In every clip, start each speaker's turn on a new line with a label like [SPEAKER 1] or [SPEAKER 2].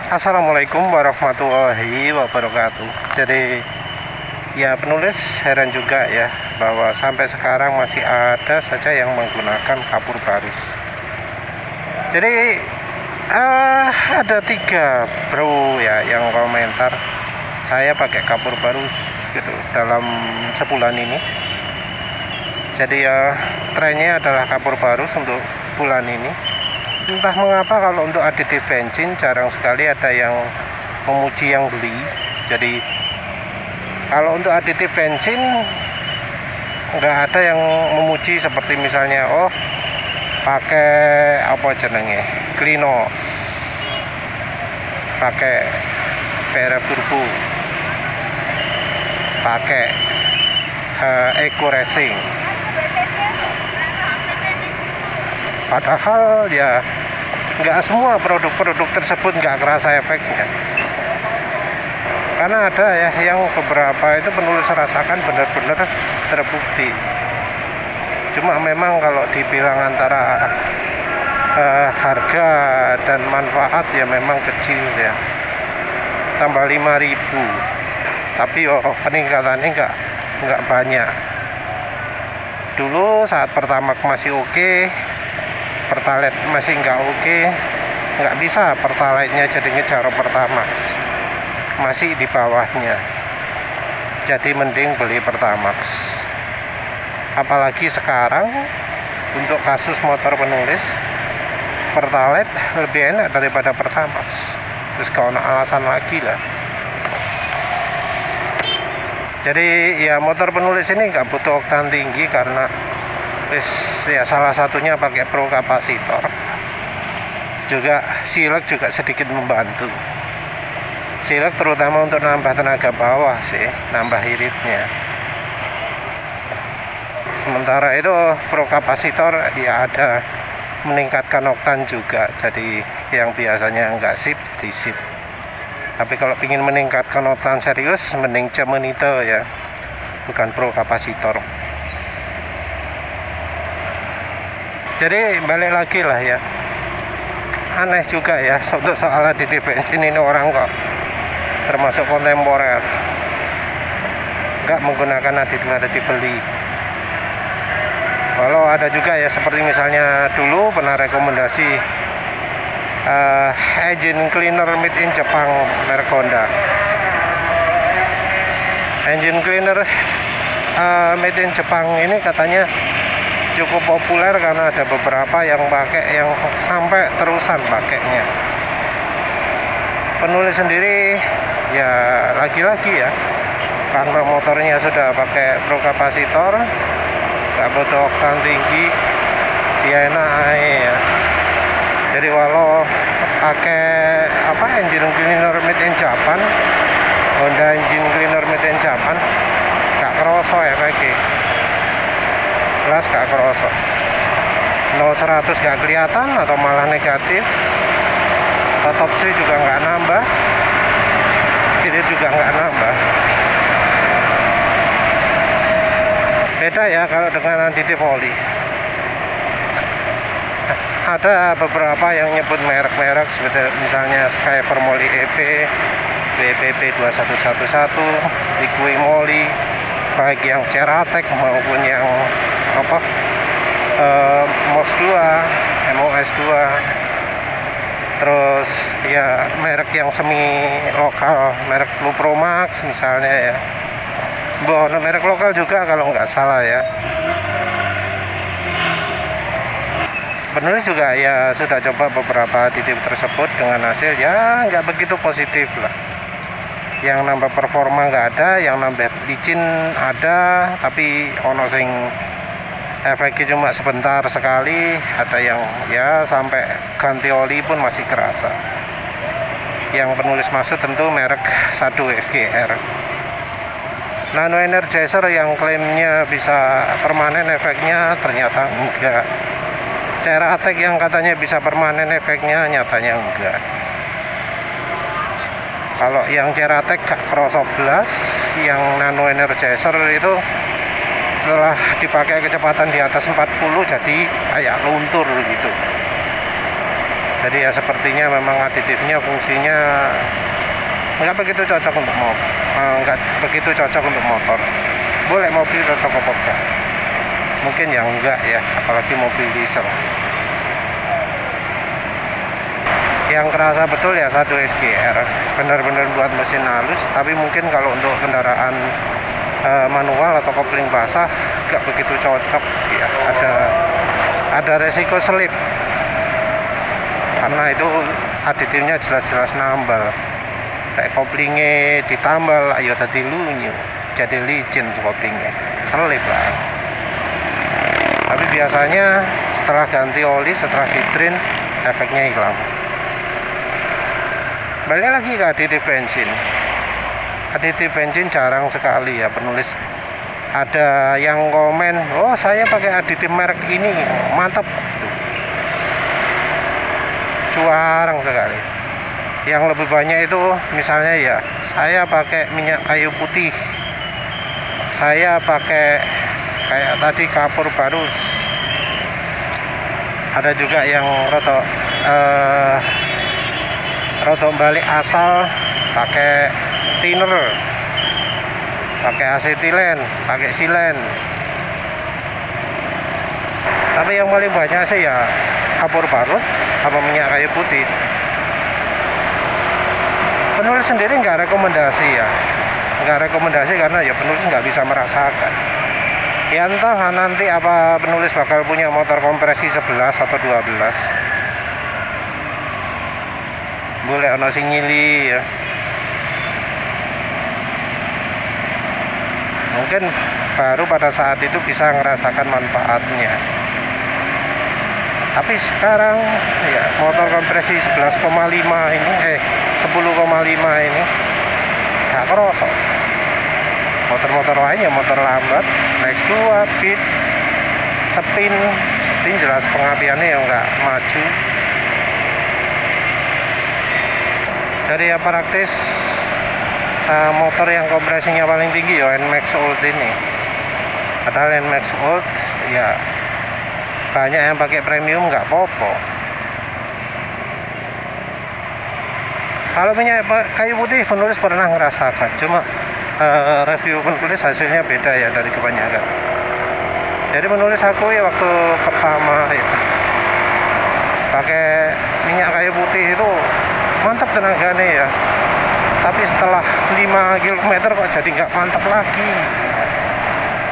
[SPEAKER 1] Assalamualaikum warahmatullahi wabarakatuh. Jadi ya penulis heran juga ya bahwa sampai sekarang masih ada saja yang menggunakan kapur barus. Jadi ada 3 bro ya yang komentar saya pakai kapur barus gitu dalam sebulan ini. Jadi ya trennya adalah kapur barus untuk bulan ini. Entah mengapa kalau untuk aditif bensin jarang sekali ada yang memuji yang beli. Jadi kalau untuk aditif bensin nggak ada yang memuji seperti misalnya pakai apa jenenge Klinos, pakai PRF Turbo, pakai Eco Racing. Padahal ya nggak semua produk-produk tersebut nggak kerasa efeknya, karena ada ya yang beberapa itu penulis rasakan benar-benar terbukti. Cuma memang kalau dibilang antara harga dan manfaat ya memang kecil ya, tambah 5.000, tapi peningkatannya nggak banyak. Dulu saat Pertamax masih oke, Pertalite masih nggak bisa Pertalite-nya jadi ngejar Pertamax, masih di bawahnya, jadi mending beli Pertamax. Apalagi sekarang untuk kasus motor penulis, Pertalite lebih enak daripada Pertamax, terus kalau alasan lagi lah. Jadi ya motor penulis ini nggak butuh oktan tinggi karena ya salah satunya pakai pro kapasitor, juga silek juga sedikit membantu. Silek terutama untuk nambah tenaga bawah sih, nambah iritnya. Sementara itu pro kapasitor ya ada meningkatkan oktan juga, jadi yang biasanya nggak sip jadi sip. Tapi kalau ingin meningkatkan oktan serius mending cemenito ya, bukan pro kapasitor. Jadi balik lagi lah ya, aneh juga ya untuk soal aditif bensin ini, orang kok termasuk kontemporer nggak menggunakan aditif beli. Walau ada juga ya seperti misalnya dulu pernah rekomendasi engine cleaner made in Jepang merek Honda. Engine cleaner made in Jepang ini katanya cukup populer karena ada beberapa yang pakai, yang sampai terusan pakainya. Penulis sendiri ya lagi-lagi ya, karena motornya sudah pakai pro kapasitor, nggak butuh oktan tinggi, ya enak ya. Jadi walau pakai engine cleaner made in Japan, Honda engine cleaner made in Japan, nggak kerasa efeknya, jelas gak kerasa. 0-100 gak kelihatan atau malah negatif. Top speed juga gak nambah, ini juga gak nambah. Beda ya kalau dengan aditif oli. Ada beberapa yang nyebut merek-merek seperti misalnya Skyver Moly EP, WPP 2111, Liqui Moly, baik yang Ceratec maupun yang MOS 2, MOS 2. Terus ya merek yang semi lokal, merek Lupromax misalnya ya, merek lokal juga kalau nggak salah ya. Penulis juga ya sudah coba beberapa aditif tersebut dengan hasil ya nggak begitu positif lah. Yang nambah performa nggak ada, yang nambah licin ada, tapi ono sing efeknya cuma sebentar sekali, ada yang ya sampai ganti oli pun masih kerasa. Yang penulis maksud tentu merek Sado SGR. Nano Energizer yang klaimnya bisa permanen efeknya ternyata enggak. Ceratec yang katanya bisa permanen efeknya nyatanya enggak. Kalau yang Ceratec kerasa belas, yang Nano Energizer itu setelah dipakai kecepatan di atas 40 jadi kayak luntur gitu. Jadi ya sepertinya memang aditifnya fungsinya nggak begitu cocok untuk nggak begitu cocok untuk motor. Boleh mobil cocok apa enggak? Mungkin ya enggak ya, apalagi mobil diesel. Yang kerasa betul ya Shado SGR, benar-benar buat mesin halus. Tapi mungkin kalau untuk kendaraan manual atau kopling basah nggak begitu cocok ya, ada resiko selip karena itu aditifnya jelas-jelas nambal. Kayak koplingnya ditambal, ayo tadi lunyu, jadi licin koplingnya, selip lah. Tapi biasanya setelah ganti oli, setelah di drain, efeknya hilang. Balik lagi ke aditif bensin. Aditif bensin jarang sekali ya penulis. Ada yang komen, oh saya pakai aditif merek ini, mantap. Gitu. Jarang sekali. Yang lebih banyak itu misalnya ya, saya pakai minyak kayu putih, saya pakai kayak tadi kapur barus. Ada juga yang rotok balik asal pakai thinner, pakai asetilen, pakai silen. Tapi yang paling banyak sih ya kapur barus sama minyak kayu putih. Penulis sendiri nggak rekomendasi ya, nggak rekomendasi karena ya penulis nggak bisa merasakan. Ya entah nanti apa penulis bakal punya motor kompresi 11 atau 12. Boleh ono sing nyili ya. Mungkin baru pada saat itu bisa ngerasakan manfaatnya. Tapi sekarang ya motor kompresi 11,5 ini 10,5 ini gak kerasa. Motor-motor lainnya motor lambat, Next 2, Beat, Spin jelas pengapiannya yang nggak maju. Jadi ya praktis motor yang kompresinya paling tinggi ya NMAX Old ini. Padahal NMAX Old ya banyak yang pakai premium nggak apa-apa. Kalau minyak kayu putih penulis pernah ngerasakan, cuma review penulis hasilnya beda ya dari kebanyakan. Jadi penulis aku ya waktu pertama ya, pakai minyak kayu putih itu mantap tenaganya ya. Tapi setelah 5 km kok jadi nggak mantap lagi.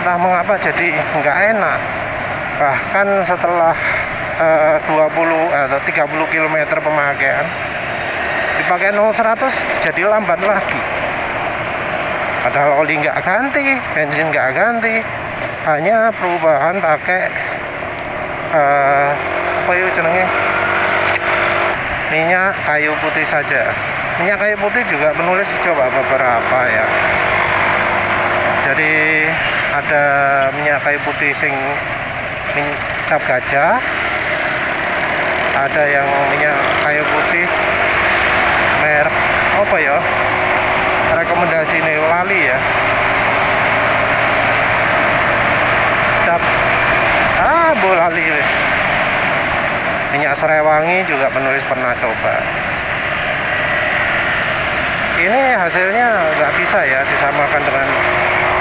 [SPEAKER 1] Entah mengapa jadi nggak enak. Bahkan setelah 20 atau 30 km pemakaian dipakai 0-100 jadi lambat lagi. Padahal oli nggak ganti, bensin nggak ganti, hanya perubahan pakai apa itu jenenge, minyak kayu putih saja. Minyak kayu putih juga penulis coba beberapa ya. Jadi ada minyak kayu putih sing cap gajah, ada yang minyak kayu putih merek apa ya, rekomendasi ini lali ya, cap bolali wis. Minyak Serewangi juga penulis pernah coba. Ini hasilnya nggak bisa ya disamakan dengan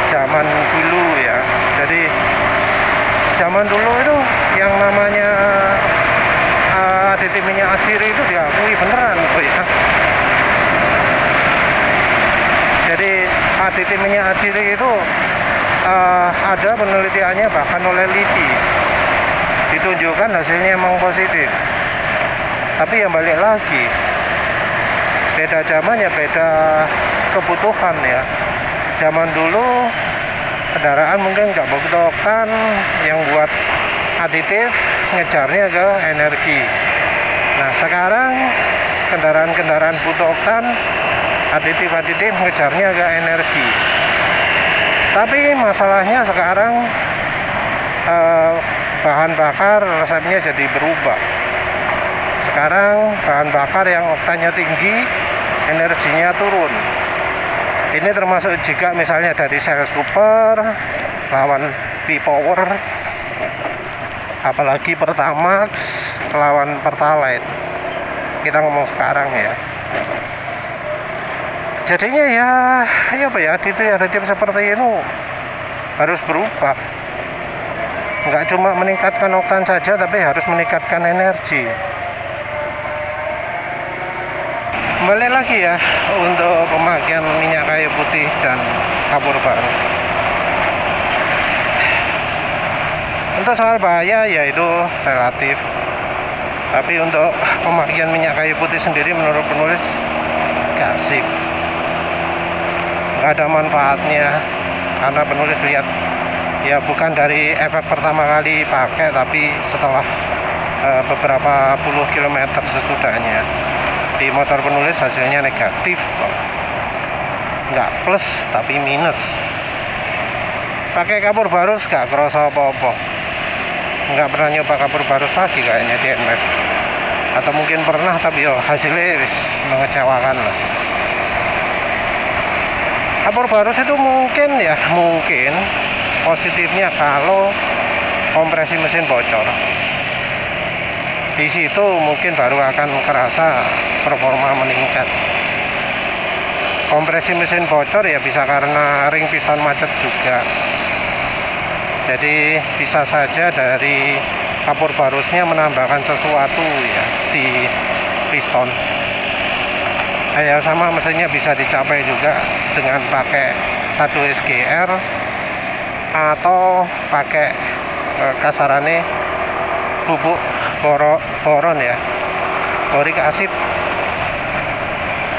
[SPEAKER 1] zaman dulu ya. Jadi zaman dulu itu yang namanya aditif minyak aciri itu diakui beneran ya. Jadi aditif minyak aciri itu ada penelitiannya bahkan oleh LIPI, ditunjukkan hasilnya emang positif. Tapi yang balik lagi, beda zamannya, beda kebutuhan ya. Zaman dulu kendaraan mungkin nggak begitu oktan, yang buat aditif ngejarnya ke energi. Nah sekarang kendaraan-kendaraan butuh oktan, aditif ngejarnya ke energi. Tapi masalahnya sekarang bahan bakar resepnya jadi berubah. Sekarang bahan bakar yang oktannya tinggi, energinya turun. Ini termasuk jika misalnya dari Shell Super lawan V-Power, apalagi Pertamax lawan Pertalite. kita ngomong sekarang ya. Jadinya ya apa ya, aditif seperti itu harus berubah. Nggak cuma meningkatkan oktan saja, tapi harus meningkatkan energi. Kembali lagi ya untuk pemakaian minyak kayu putih dan kapur barus. Untuk soal bahaya ya itu relatif, tapi untuk pemakaian minyak kayu putih sendiri menurut penulis gak sip, gak ada manfaatnya. Karena penulis lihat ya bukan dari efek pertama kali pakai, tapi setelah beberapa puluh kilometer sesudahnya. Di motor penulis hasilnya negatif, nggak plus tapi minus. Pakai kapur barus gak kerasa apa-apa. Nggak pernah nyoba kapur barus lagi kayaknya di NMAX, atau mungkin pernah tapi yo hasilnya mengecewakan lah. Kapur barus itu mungkin positifnya kalau kompresi mesin bocor. Di situ mungkin baru akan kerasa performa meningkat. Kompresi mesin bocor ya bisa karena ring piston macet juga. Jadi bisa saja dari kapur barusnya menambahkan sesuatu ya di piston. Ya sama mesinnya bisa dicapai juga dengan pakai 1 SGR atau pakai kasarannya bubuk boron ya, borik acid.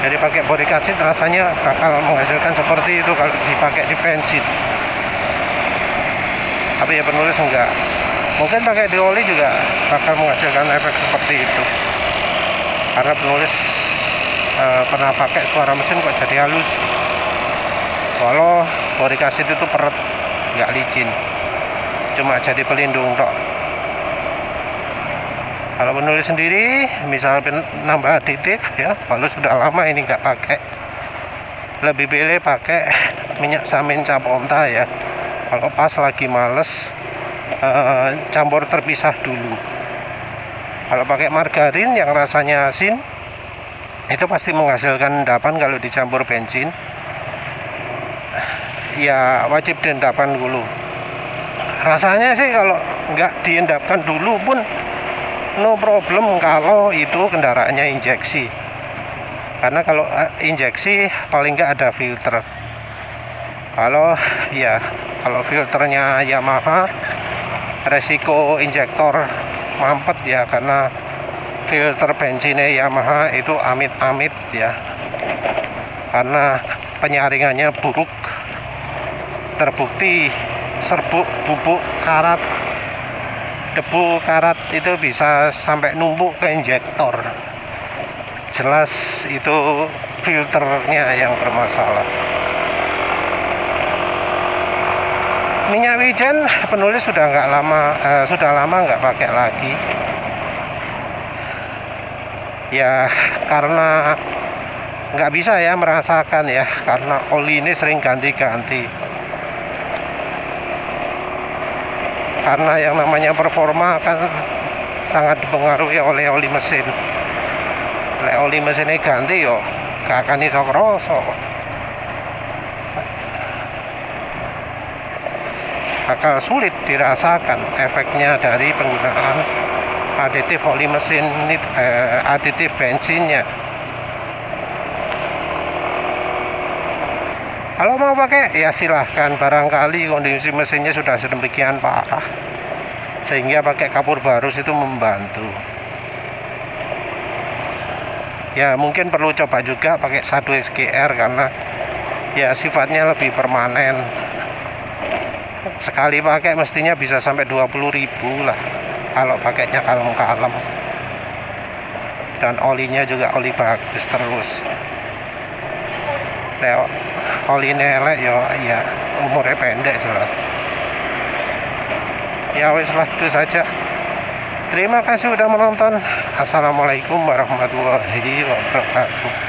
[SPEAKER 1] Jadi pakai borik acid rasanya bakal menghasilkan seperti itu kalau dipakai di bensin. Tapi ya penulis enggak. Mungkin pakai di oli juga bakal menghasilkan efek seperti itu. Karena penulis pernah pakai suara mesin kok jadi halus. Walau borik acid itu peret, nggak licin, cuma jadi pelindung tok. Kalau penulis sendiri misal nambah aditif ya, kalau sudah lama ini nggak pakai, lebih pilih pakai minyak samin cap onta ya. Kalau pas lagi males campur terpisah dulu. Kalau pakai margarin yang rasanya asin itu pasti menghasilkan endapan. Kalau dicampur bensin ya wajib diendapan dulu. Rasanya sih kalau nggak diendapkan dulu pun no problem kalau itu kendaraannya injeksi. Karena kalau injeksi paling nggak ada filter. Kalau filternya Yamaha, resiko injektor mampet ya, karena filter bensinnya Yamaha itu amit-amit ya. Karena penyaringannya buruk. Terbukti serbuk bubuk karat, debu karat itu bisa sampai numpuk ke injektor. Jelas itu filternya yang bermasalah. Minyak wijen penulis sudah lama nggak pakai lagi. Ya karena nggak bisa ya merasakan ya, karena oli ini sering ganti-ganti. Karena yang namanya performa kan sangat dipengaruhi oleh oli mesin. Oli mesinnya ganti yo gak akan iso kroso. Bakal sulit dirasakan efeknya dari penggunaan aditif oli mesin, aditif bensinnya. Kalau mau pakai ya silahkan, barangkali kondisi mesinnya sudah sedemikian parah sehingga pakai kapur barus itu membantu. Ya mungkin perlu coba juga pakai 1 SGR karena ya sifatnya lebih permanen. Sekali pakai mestinya bisa sampai 20.000 lah kalau pakainya kalem-kalem. Dan olinya juga oli bagus terus. Oli nelek ya umurnya pendek jelas. Ya wis lah, itu saja. Terima kasih sudah menonton. Assalamualaikum warahmatullahi wabarakatuh.